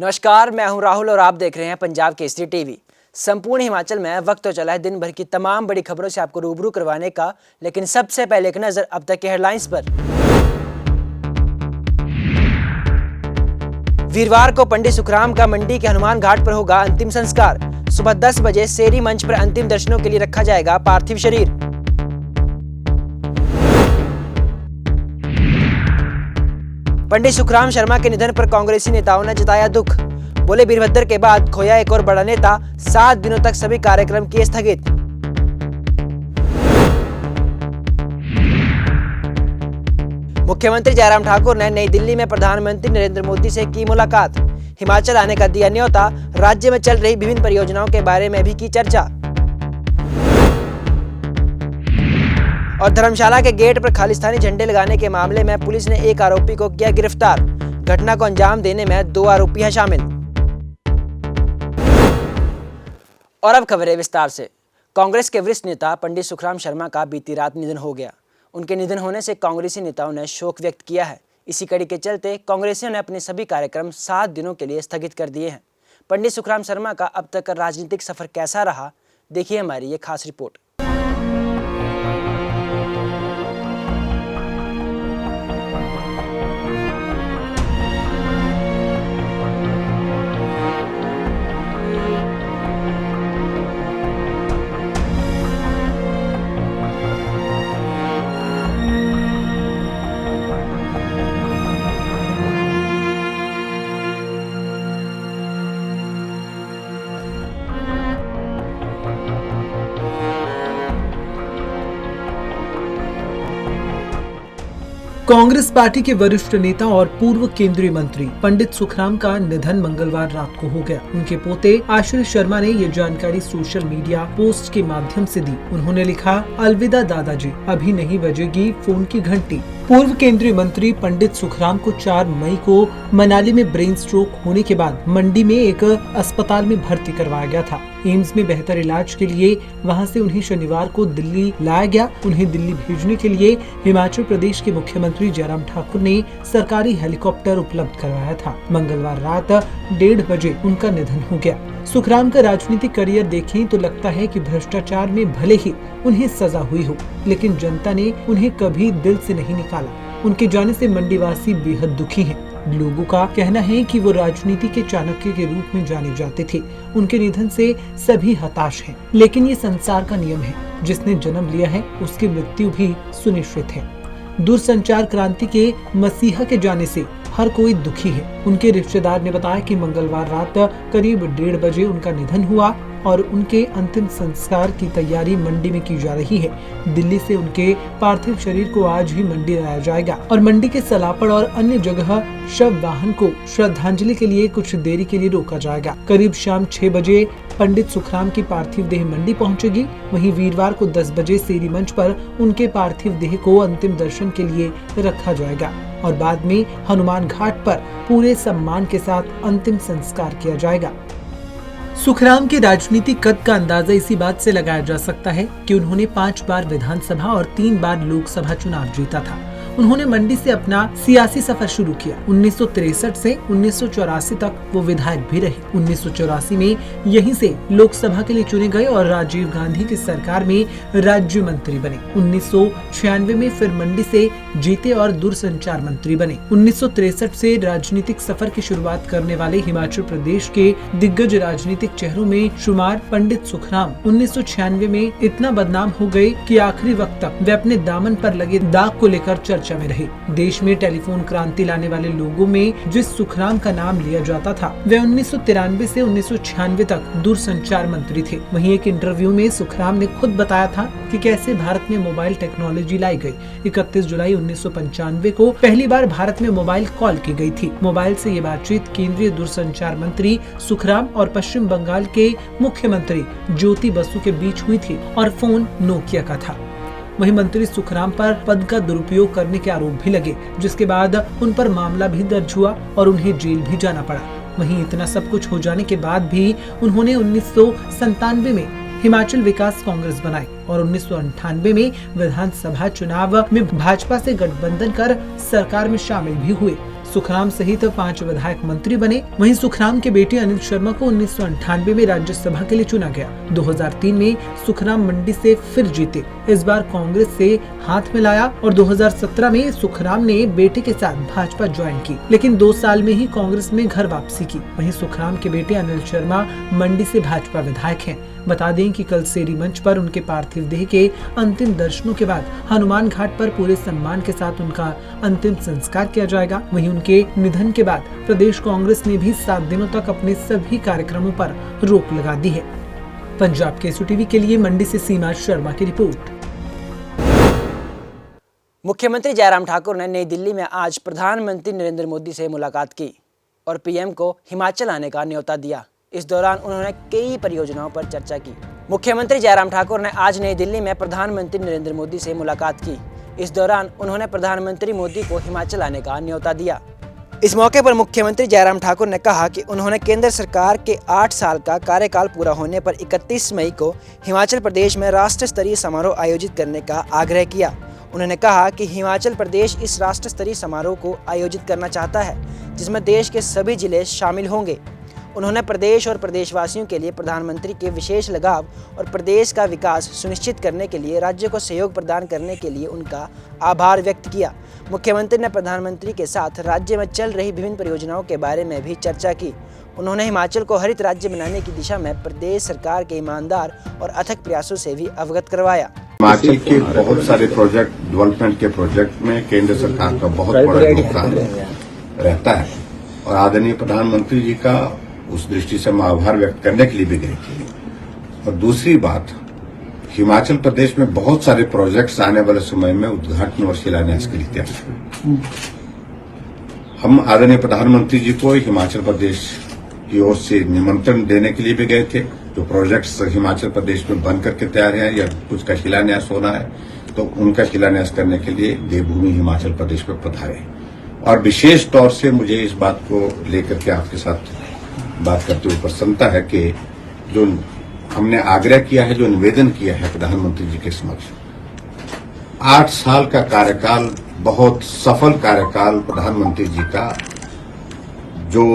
नमस्कार, मैं हूं राहुल और आप देख रहे हैं पंजाब केसरी टीवी। संपूर्ण हिमाचल में वक्त तो चला है दिन भर की तमाम बड़ी खबरों से आपको रूबरू करवाने का, लेकिन सबसे पहले एक नजर अब तक के हेडलाइंस पर। वीरवार को पंडित सुखराम का मंडी के हनुमान घाट पर होगा अंतिम संस्कार। सुबह 10 बजे सेरी मंच पर अंतिम दर्शनों के लिए रखा जाएगा पार्थिव शरीर। पंडित सुखराम शर्मा के निधन पर कांग्रेसी नेताओं ने जताया दुख। बोले, वीरभद्र के बाद खोया एक और बड़ा नेता, 7 दिनों तक सभी कार्यक्रम किए स्थगित। मुख्यमंत्री जयराम ठाकुर ने नई दिल्ली में प्रधानमंत्री नरेंद्र मोदी से की मुलाकात। हिमाचल आने का दिया न्योता। राज्य में चल रही विभिन्न परियोजनाओं के बारे में भी की चर्चा। और धर्मशाला के गेट पर खालिस्तानी झंडे लगाने के मामले में पुलिस ने एक आरोपी को किया गिरफ्तार। घटना को अंजाम देने में 2 आरोपी हैं शामिल। और अब खबरें विस्तार से। कांग्रेस के वरिष्ठ नेता पंडित सुखराम शर्मा का बीती रात निधन हो गया। उनके निधन होने से कांग्रेसी नेताओं ने शोक व्यक्त किया है। इसी कड़ी के चलते कांग्रेसियों ने अपने सभी कार्यक्रम 7 दिनों के लिए स्थगित कर दिए हैं। पंडित सुखराम शर्मा का अब तक का राजनीतिक सफर कैसा रहा, देखिए हमारी ये खास रिपोर्ट। कांग्रेस पार्टी के वरिष्ठ नेता और पूर्व केंद्रीय मंत्री पंडित सुखराम का निधन मंगलवार रात को हो गया। उनके पोते आश्रय शर्मा ने ये जानकारी सोशल मीडिया पोस्ट के माध्यम से दी। उन्होंने लिखा, अलविदा दादाजी, अभी नहीं बजेगी फोन की घंटी। पूर्व केंद्रीय मंत्री पंडित सुखराम को 4 मई को मनाली में ब्रेन स्ट्रोक होने के बाद मंडी में एक अस्पताल में भर्ती करवाया गया था। एम्स में बेहतर इलाज के लिए वहां से उन्हें शनिवार को दिल्ली लाया गया। उन्हें दिल्ली भेजने के लिए हिमाचल प्रदेश के मुख्यमंत्री जयराम ठाकुर ने सरकारी हेलीकॉप्टर उपलब्ध करवाया था। मंगलवार रात 1:30 बजे उनका निधन हो गया। सुखराम का राजनीतिक करियर देखें तो लगता है कि भ्रष्टाचार में भले ही उन्हें सजा हुई हो, लेकिन जनता ने उन्हें कभी दिल से नहीं निकाला। उनके जाने से मंडीवासी बेहद दुखी हैं। लोगों का कहना है कि वो राजनीति के चाणक्य के रूप में जाने जाते थे। उनके निधन से सभी हताश हैं, लेकिन ये संसार का नियम है। जिसने जन्म लिया है उसकी मृत्यु भी सुनिश्चित है। दूरसंचार क्रांति के मसीहा के जाने से हर कोई दुखी है। उनके रिश्तेदार ने बताया कि मंगलवार रात करीब 1:30 बजे उनका निधन हुआ और उनके अंतिम संस्कार की तैयारी मंडी में की जा रही है। दिल्ली से उनके पार्थिव शरीर को आज ही मंडी लाया जाएगा और मंडी के सलापड़ और अन्य जगह शव वाहन को श्रद्धांजलि के लिए कुछ देरी के लिए रोका जाएगा। करीब शाम 6 बजे पंडित सुखराम की पार्थिव देह मंडी पहुंचेगी। वहीं वीरवार को 10 बजे सेरी मंच पर उनके पार्थिव देह को अंतिम दर्शन के लिए रखा जाएगा और बाद में हनुमान घाट पर पूरे सम्मान के साथ अंतिम संस्कार किया जाएगा। सुखराम के राजनीतिक कद का अंदाजा इसी बात से लगाया जा सकता है कि उन्होंने 5 बार विधानसभा और 3 बार लोकसभा चुनाव जीता था। उन्होंने मंडी से अपना सियासी सफर शुरू किया। 1963 से 1984 तक वो विधायक भी रहे। 1984 में यहीं से लोकसभा के लिए चुने गए और राजीव गांधी की सरकार में राज्य मंत्री बने। 1996 में फिर मंडी से जीते और दूरसंचार मंत्री बने। 1963 से राजनीतिक सफर की शुरुआत करने वाले हिमाचल प्रदेश के दिग्गज राजनीतिक चेहरों में शुमार पंडित सुखराम 1996 में इतना बदनाम हो गए कि आखिरी वक्त तक वे अपने दामन पर लगे दाग को लेकर चर्चा में रहे। देश में टेलीफोन क्रांति लाने वाले लोगों में जिस सुखराम का नाम लिया जाता था, वे 1993 से 1996 तक दूरसंचार मंत्री थे। वहीं एक इंटरव्यू में सुखराम ने खुद बताया था कि कैसे भारत में मोबाइल टेक्नोलॉजी लाई गई। 31 जुलाई 1995 को पहली बार भारत में मोबाइल कॉल की गई थी। मोबाइल से ये बातचीत केंद्रीय दूरसंचार मंत्री सुखराम और पश्चिम बंगाल के मुख्यमंत्री ज्योति बसु के बीच हुई थी और फोन नोकिया का था। वहीं मंत्री सुखराम पर पद का दुरुपयोग करने के आरोप भी लगे, जिसके बाद उन पर मामला भी दर्ज हुआ और उन्हें जेल भी जाना पड़ा। वहीं इतना सब कुछ हो जाने के बाद भी उन्होंने 1997 में हिमाचल विकास कांग्रेस बनाई और 1998 में विधानसभा चुनाव में भाजपा से गठबंधन कर सरकार में शामिल भी हुए। सुखराम सहित 5 विधायक मंत्री बने। वहीं सुखराम के बेटे अनिल शर्मा को 1998 में राज्यसभा के लिए चुना गया। 2003 में सुखराम मंडी से फिर जीते, इस बार कांग्रेस से हाथ मिलाया और 2017 में सुखराम ने बेटे के साथ भाजपा ज्वाइन की, लेकिन 2 साल में ही कांग्रेस में घर वापसी की। वहीं सुखराम के बेटे अनिल शर्मा मंडी से भाजपा विधायक हैं। बता दें कि कल सेरी मंच पर उनके पार्थिव देह के अंतिम दर्शनों के बाद हनुमान घाट पर पूरे सम्मान के साथ उनका अंतिम संस्कार किया जाएगा। वहीं उनके निधन के बाद प्रदेश कांग्रेस ने भी 7 दिनों तक अपने सभी कार्यक्रमों पर रोक लगा दी है। पंजाब केसरी टीवी के लिए मंडी से सीमा शर्मा की रिपोर्ट। मुख्यमंत्री जयराम ठाकुर ने नई दिल्ली में आज प्रधानमंत्री नरेंद्र मोदी से मुलाकात की और पीएम को हिमाचल आने का न्योता दिया। इस दौरान उन्होंने कई परियोजनाओं पर चर्चा की। मुख्यमंत्री जयराम ठाकुर ने आज नई दिल्ली में प्रधानमंत्री नरेंद्र मोदी से मुलाकात की। इस दौरान उन्होंने प्रधानमंत्री मोदी को हिमाचल आने का न्योता दिया। इस मौके पर मुख्यमंत्री जयराम ठाकुर ने कहा कि उन्होंने केंद्र सरकार के 8 साल का कार्यकाल पूरा होने पर 31 मई को हिमाचल प्रदेश में राष्ट्र स्तरीय समारोह आयोजित करने का आग्रह किया। उन्होंने कहा कि हिमाचल प्रदेश इस राष्ट्र स्तरीय समारोह को आयोजित करना चाहता है, जिसमें देश के सभी जिले शामिल होंगे। उन्होंने प्रदेश और प्रदेशवासियों के लिए प्रधानमंत्री के विशेष लगाव और प्रदेश का विकास सुनिश्चित करने के लिए राज्य को सहयोग प्रदान करने के लिए उनका आभार व्यक्त किया। मुख्यमंत्री ने प्रधानमंत्री के साथ राज्य में चल रही विभिन्न परियोजनाओं के बारे में भी चर्चा की। उन्होंने हिमाचल को हरित राज्य बनाने की दिशा में प्रदेश सरकार के ईमानदार और अथक प्रयासों से भी अवगत करवाया। हिमाचल के बहुत सारे प्रोजेक्ट, डेवलपमेंट के प्रोजेक्ट में केंद्र सरकार का बहुत बड़ा योगदान रहता है और आदरणीय प्रधानमंत्री जी का उस दृष्टि से मैं आभार व्यक्त करने के लिए भी गए थे। और दूसरी बात, हिमाचल प्रदेश में बहुत सारे प्रोजेक्ट्स आने वाले समय में उद्घाटन और शिलान्यास के लिए तैयार। हम आदरणीय प्रधानमंत्री जी को हिमाचल प्रदेश की ओर से निमंत्रण देने के लिए भी गए थे। जो प्रोजेक्ट्स हिमाचल प्रदेश में बन करके तैयार हैं या कुछ का शिलान्यास होना है, तो उनका शिलान्यास करने के लिए देवभूमि हिमाचल प्रदेश में पधारे। और विशेष तौर से मुझे इस बात को लेकर के आपके साथ बात करते हुए प्रसन्नता है कि जो हमने आग्रह किया है, जो निवेदन किया है प्रधानमंत्री जी के समक्ष, 8 साल का कार्यकाल, बहुत सफल कार्यकाल प्रधानमंत्री जी का, जो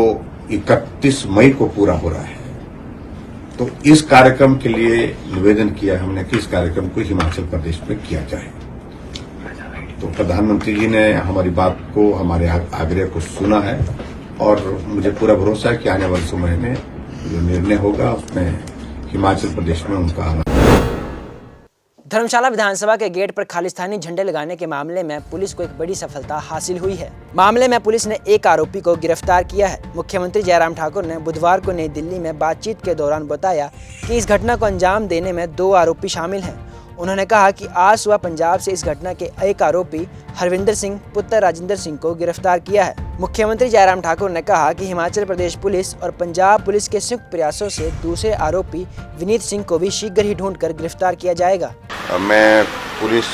31 मई को पूरा हो रहा है। तो इस कार्यक्रम के लिए निवेदन किया हमने कि इस कार्यक्रम को हिमाचल प्रदेश में किया जाए। तो प्रधानमंत्री जी ने हमारी बात को, हमारे आग्रह को सुना है और मुझे पूरा भरोसा है कि आने वाले समय में जो निर्णय होगा उसमें हिमाचल प्रदेश में उनका आना। धर्मशाला विधानसभा के गेट पर खालिस्तानी झंडे लगाने के मामले में पुलिस को एक बड़ी सफलता हासिल हुई है। मामले में पुलिस ने एक आरोपी को गिरफ्तार किया है। मुख्यमंत्री जयराम ठाकुर ने बुधवार को नई दिल्ली में बातचीत के दौरान बताया कि इस घटना को अंजाम देने में 2 आरोपी शामिल हैं। उन्होंने कहा कि आज सुबह पंजाब से इस घटना के एक आरोपी हरविंदर सिंह पुत्र राजिंदर सिंह को गिरफ्तार किया है। मुख्यमंत्री जयराम ठाकुर ने कहा कि हिमाचल प्रदेश पुलिस और पंजाब पुलिस के संयुक्त प्रयासों से दूसरे आरोपी विनीत सिंह को भी शीघ्र ही ढूंढकर गिरफ्तार किया जाएगा। मैं पुलिस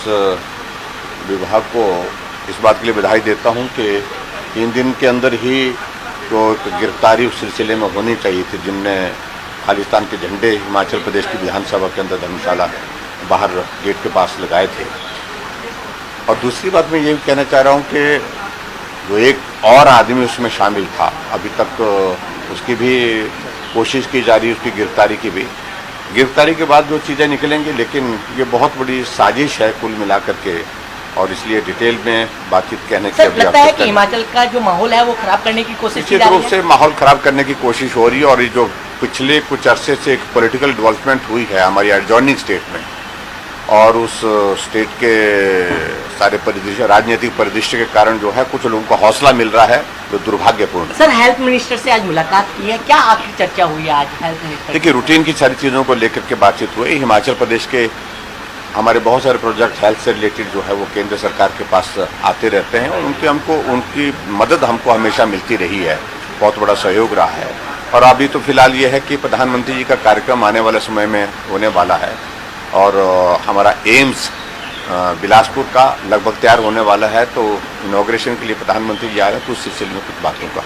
विभाग को इस बात के लिए बधाई देता हूं कि 3 दिन के अंदर ही जो गिरफ्तारी उस सिलसिले में होनी चाहिए थी, जिनने खालिस्तान के झंडे हिमाचल प्रदेश की विधानसभा के अंदर धर्मशाला बाहर गेट के पास लगाए थे। और दूसरी बात मैं ये कहना चाह रहा हूँ कि जो एक और आदमी उसमें शामिल था, अभी तक उसकी भी कोशिश की जा रही है, उसकी गिरफ्तारी की भी। गिरफ्तारी के बाद जो चीज़ें निकलेंगी, लेकिन ये बहुत बड़ी साजिश है कुल मिलाकर के, और इसलिए डिटेल में बातचीत कहने की सर, लगता है कि हिमाचल का जो माहौल है वो खराब करने की कोशिश की जा रही है। निश्चित रूप से माहौल खराब करने की कोशिश हो रही है। और ये जो पिछले कुछ अरसे से एक पॉलिटिकल डेवलपमेंट हुई है हमारी एडजॉइनिंग स्टेट में, और उस स्टेट के सारे परिदृश्य, राजनीतिक परिदृश्य के कारण जो है कुछ लोगों को हौसला मिल रहा है, जो दुर्भाग्यपूर्ण। सर, हेल्थ मिनिस्टर से आज मुलाकात की है, क्या आखिरी चर्चा हुई है आज हेल्थ मिनिस्टर? देखिए, रूटीन की सारी चीज़ों को लेकर के बातचीत हुई। हिमाचल प्रदेश के हमारे बहुत सारे प्रोजेक्ट हेल्थ से रिलेटेड जो है वो केंद्र सरकार के पास आते रहते हैं, और उनकी मदद हमको हमेशा मिलती रही है, बहुत बड़ा सहयोग रहा है। और अभी तो फिलहाल ये है कि प्रधानमंत्री जी का कार्यक्रम आने वाले समय में होने वाला है, और हमारा एम्स बिलासपुर का लगभग तैयार होने वाला है। तो इनॉग्रेशन के लिए प्रधानमंत्री जी आए तो उस सिलसिले में कुछ बातों का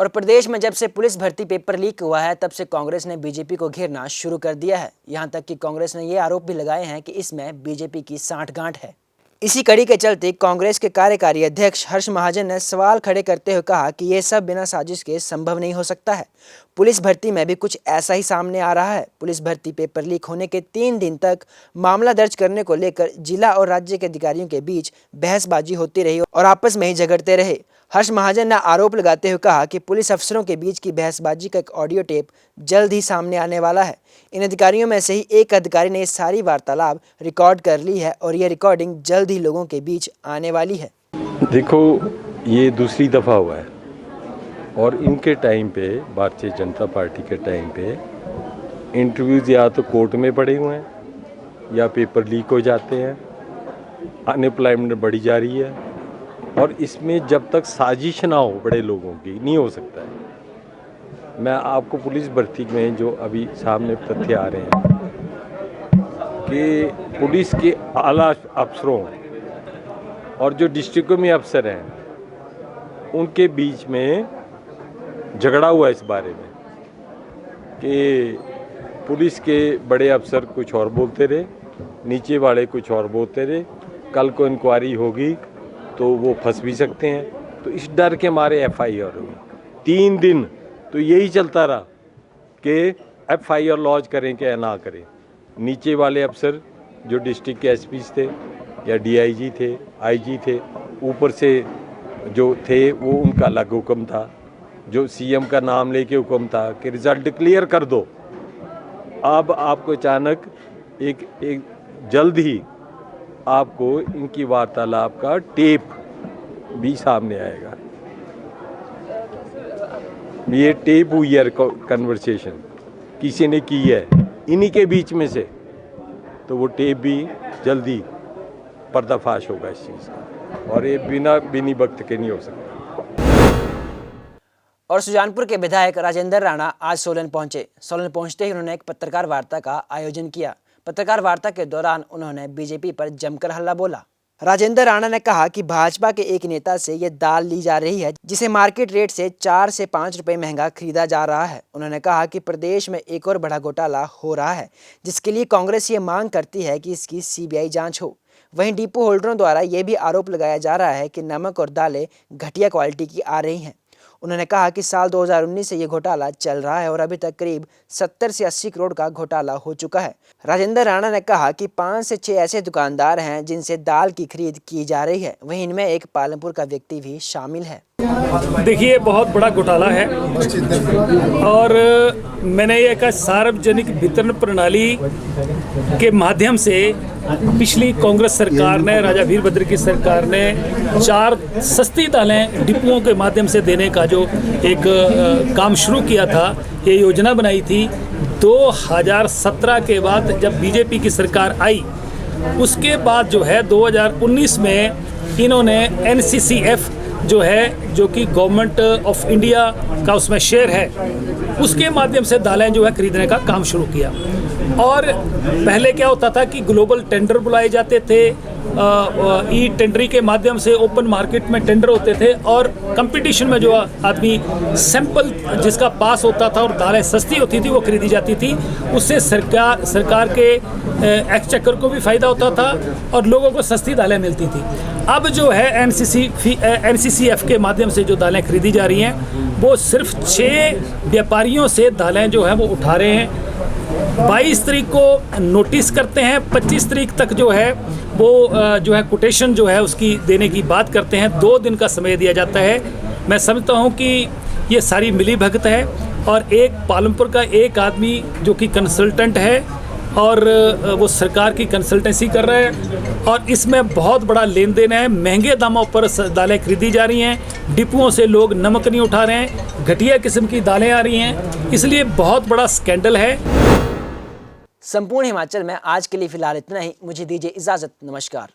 और प्रदेश में जब से पुलिस भर्ती पेपर लीक हुआ है, तब से कांग्रेस ने बीजेपी को घेरना शुरू कर दिया है। यहां तक कि कांग्रेस ने ये आरोप भी लगाए हैं कि इसमें बीजेपी की सांठगांठ है। इसी कड़ी के चलते कांग्रेस के कार्यकारी अध्यक्ष हर्ष महाजन ने सवाल खड़े करते हुए कहा कि यह सब बिना साजिश के संभव नहीं हो सकता है। पुलिस भर्ती में भी कुछ ऐसा ही सामने आ रहा है। पुलिस भर्ती पेपर लीक होने के 3 दिन तक मामला दर्ज करने को लेकर जिला और राज्य के अधिकारियों के बीच बहसबाजी होती रही और आपस में ही झगड़ते रहे। हर्ष महाजन ने आरोप लगाते हुए कहा कि पुलिस अफसरों के बीच की बहसबाजी का एक ऑडियो टेप जल्द ही सामने आने वाला है। इन अधिकारियों में से ही एक अधिकारी ने सारी वार्तालाप रिकॉर्ड कर ली है और यह रिकॉर्डिंग जल्द ही लोगों के बीच आने वाली है। देखो, ये दूसरी दफ़ा हुआ है और इनके टाइम पे, भारतीय जनता पार्टी के टाइम पे इंटरव्यूज़ या तो कोर्ट में पड़े हुए हैं या पेपर लीक हो जाते हैं, अनएम्प्लॉयमेंट बढ़ी जा रही है और इसमें जब तक साजिश ना हो बड़े लोगों की नहीं हो सकता है। मैं आपको पुलिस भर्ती में जो अभी सामने तथ्य आ रहे हैं कि पुलिस के आला अफसरों और जो डिस्ट्रिक्टों में अफसर हैं उनके बीच में झगड़ा हुआ इस बारे में कि पुलिस के बड़े अफसर कुछ और बोलते रहे, नीचे वाले कुछ और बोलते रहे। कल को इंक्वायरी होगी तो वो फंस भी सकते हैं, तो इस डर के मारे FIR हुई। 3 दिन तो यही चलता रहा कि FIR लॉन्च करें क्या ना करें। नीचे वाले अफसर जो डिस्ट्रिक्ट के SPs थे या DIG थे, IG थे, ऊपर से जो थे वो उनका अलग हुक्म था, जो CM का नाम लेके हुक्म था कि रिज़ल्ट डिक्लेयर कर दो। अब आपको अचानक एक जल्द ही आपको इनकी वार्तालाप का टेप भी सामने आएगा। ये टेप हुई है कन्वर्सेशन, किसी ने की है इन्हीं के बीच में से, तो वो टेप भी जल्दी पर्दाफाश होगा इस चीज़ का और ये बिनी वक्त के नहीं हो सकता। और सुजानपुर के विधायक राजेंद्र राणा आज सोलन पहुंचे। सोलन पहुंचते ही उन्होंने एक पत्रकार वार्ता का आयोजन किया। पत्रकार वार्ता के दौरान उन्होंने बीजेपी पर जमकर हल्ला बोला। राजेंद्र राणा ने कहा कि भाजपा के एक नेता से ये दाल ली जा रही है जिसे मार्केट रेट से 4 से 5 रुपए महंगा खरीदा जा रहा है। उन्होंने कहा कि प्रदेश में एक और बड़ा घोटाला हो रहा है जिसके लिए कांग्रेस ये मांग करती है कि इसकी CBI जांच हो। वहीं डिपो होल्डरों द्वारा ये भी आरोप लगाया जा रहा है कि नमक और दालें घटिया क्वालिटी की आ रही हैं। उन्होंने कहा कि साल 2019 से ये घोटाला चल रहा है और अभी तक करीब 70 से 80 करोड़ का घोटाला हो चुका है। राजेंद्र राणा ने कहा कि 5 से 6 ऐसे दुकानदार हैं जिनसे दाल की खरीद की जा रही है। वहीं इनमें एक पालमपुर का व्यक्ति भी शामिल है। देखिए, बहुत बड़ा घोटाला है और मैंने ये कहा सार्वजनिक वितरण प्रणाली के माध्यम से पिछली कांग्रेस सरकार ने, राजा वीरभद्र की सरकार ने 4 सस्ती दालें डिपुओं के माध्यम से देने का जो एक काम शुरू किया था, ये योजना बनाई थी। 2017 के बाद जब बीजेपी की सरकार आई, उसके बाद जो है 2019 में इन्होंने NCCF जो है, जो कि गवर्नमेंट ऑफ इंडिया का उसमें शेयर है, उसके माध्यम से दालें जो है खरीदने का काम शुरू किया। और पहले क्या होता था कि ग्लोबल टेंडर बुलाए जाते थे, ई टेंडरी के माध्यम से ओपन मार्केट में टेंडर होते थे और कंपटीशन में जो आदमी सैंपल जिसका पास होता था और दालें सस्ती होती थी वो खरीदी जाती थी। उससे सरकार के एक्सचेकर को भी फ़ायदा होता था और लोगों को सस्ती दालें मिलती थी। अब जो है NCCF के माध्यम से जो दालें खरीदी जा रही हैं वो सिर्फ 6 व्यापारियों से दालें जो है वो उठा रहे हैं। 22 तारीख को नोटिस करते हैं, 25 तारीख तक जो है वो जो है कोटेशन जो है उसकी देने की बात करते हैं। 2 दिन का समय दिया जाता है। मैं समझता हूँ कि ये सारी मिली भगत है और एक पालमपुर का एक आदमी जो कि कंसल्टेंट है और वो सरकार की कंसल्टेंसी कर रहा है और इसमें बहुत बड़ा लेन देन है। महंगे दामों पर दालें खरीदी जा रही हैं, डिपुओं से लोग नमक नहीं उठा रहे हैं, घटिया किस्म की दालें आ रही हैं, इसलिए बहुत बड़ा स्कैंडल है। संपूर्ण हिमाचल में आज के लिए फिलहाल इतना ही। मुझे दीजिए इजाज़त। नमस्कार।